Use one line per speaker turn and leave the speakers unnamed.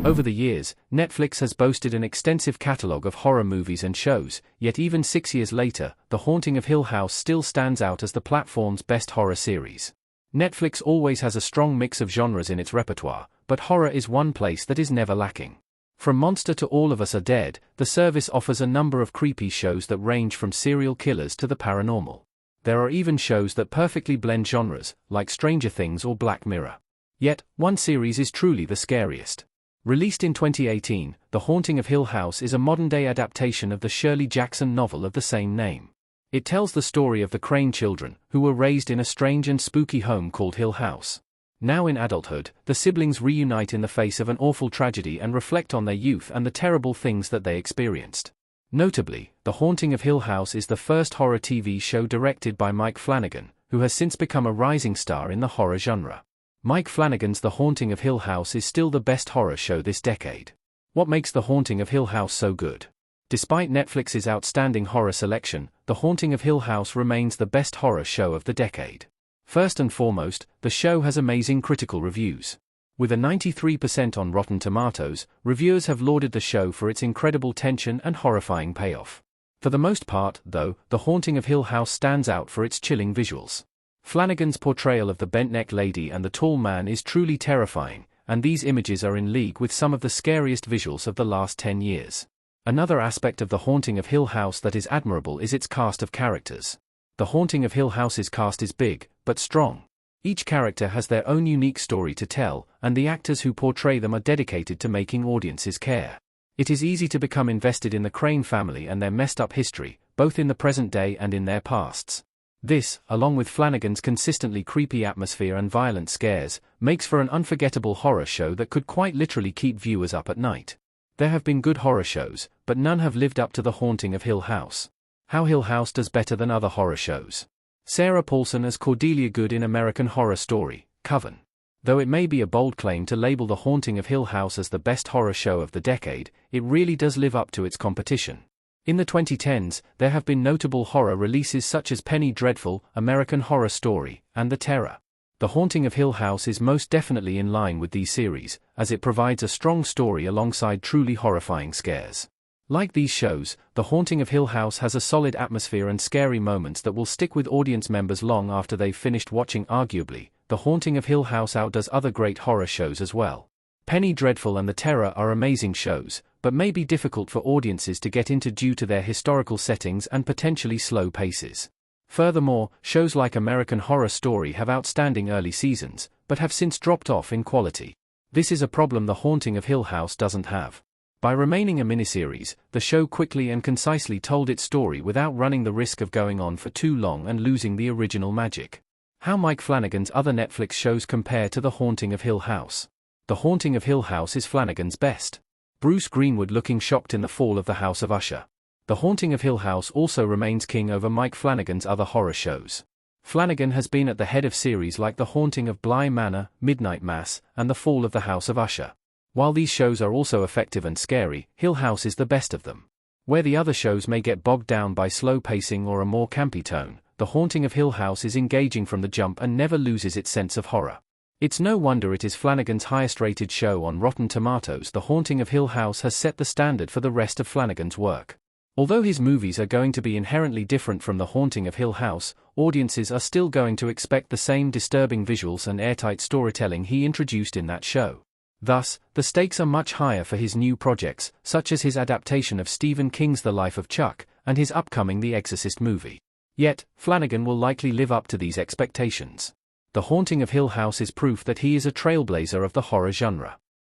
Over the years, Netflix has boasted an extensive catalogue of horror movies and shows, yet even 6 years later, The Haunting of Hill House still stands out as the platform's best horror series. Netflix always has a strong mix of genres in its repertoire, but horror is one place that is never lacking. From Monster to All of Us Are Dead, the service offers a number of creepy shows that range from serial killers to the paranormal. There are even shows that perfectly blend genres, like Stranger Things or Black Mirror. Yet, one series is truly the scariest. Released in 2018, The Haunting of Hill House is a modern-day adaptation of the Shirley Jackson novel of the same name. It tells the story of the Crane children, who were raised in a strange and spooky home called Hill House. Now in adulthood, the siblings reunite in the face of an awful tragedy and reflect on their youth and the terrible things that they experienced. Notably, The Haunting of Hill House is the first horror TV show directed by Mike Flanagan, who has since become a rising star in the horror genre. Mike Flanagan's The Haunting of Hill House is still the best horror show this decade. What makes The Haunting of Hill House so good? Despite Netflix's outstanding horror selection, The Haunting of Hill House remains the best horror show of the decade. First and foremost, the show has amazing critical reviews. With a 93% on Rotten Tomatoes, reviewers have lauded the show for its incredible tension and horrifying payoff. For the most part, though, The Haunting of Hill House stands out for its chilling visuals. Flanagan's portrayal of the bent-neck lady and the tall man is truly terrifying, and these images are in league with some of the scariest visuals of the last 10 years. Another aspect of The Haunting of Hill House that is admirable is its cast of characters. The Haunting of Hill House's cast is big, but strong. Each character has their own unique story to tell, and the actors who portray them are dedicated to making audiences care. It is easy to become invested in the Crane family and their messed-up history, both in the present day and in their pasts. This, along with Flanagan's consistently creepy atmosphere and violent scares, makes for an unforgettable horror show that could quite literally keep viewers up at night. There have been good horror shows, but none have lived up to The Haunting of Hill House. How Hill House does better than other horror shows. Sarah Paulson as Cordelia Good in American Horror Story, Coven. Though it may be a bold claim to label The Haunting of Hill House as the best horror show of the decade, it really does live up to its competition. In the 2010s, there have been notable horror releases such as Penny Dreadful, American Horror Story, and The Terror. The Haunting of Hill House is most definitely in line with these series, as it provides a strong story alongside truly horrifying scares. Like these shows, The Haunting of Hill House has a solid atmosphere and scary moments that will stick with audience members long after they've finished watching. Arguably, The Haunting of Hill House outdoes other great horror shows as well. Penny Dreadful and The Terror are amazing shows, but may be difficult for audiences to get into due to their historical settings and potentially slow paces. Furthermore, shows like American Horror Story have outstanding early seasons, but have since dropped off in quality. This is a problem The Haunting of Hill House doesn't have. By remaining a miniseries, the show quickly and concisely told its story without running the risk of going on for too long and losing the original magic. How Mike Flanagan's other Netflix shows compare to The Haunting of Hill House. The Haunting of Hill House is Flanagan's best. Bruce Greenwood looking shocked in the fall of the House of Usher. The Haunting of Hill House also remains king over Mike Flanagan's other horror shows. Flanagan has been at the head of series like The Haunting of Bly Manor, Midnight Mass, and The Fall of the House of Usher. While these shows are also effective and scary, Hill House is the best of them. Where the other shows may get bogged down by slow pacing or a more campy tone, The Haunting of Hill House is engaging from the jump and never loses its sense of horror. It's no wonder it is Flanagan's highest-rated show on Rotten Tomatoes. The Haunting of Hill House has set the standard for the rest of Flanagan's work. Although his movies are going to be inherently different from The Haunting of Hill House, audiences are still going to expect the same disturbing visuals and airtight storytelling he introduced in that show. Thus, the stakes are much higher for his new projects, such as his adaptation of Stephen King's The Life of Chuck, and his upcoming The Exorcist movie. Yet, Flanagan will likely live up to these expectations. The Haunting of Hill House is proof that he is a trailblazer of the horror genre.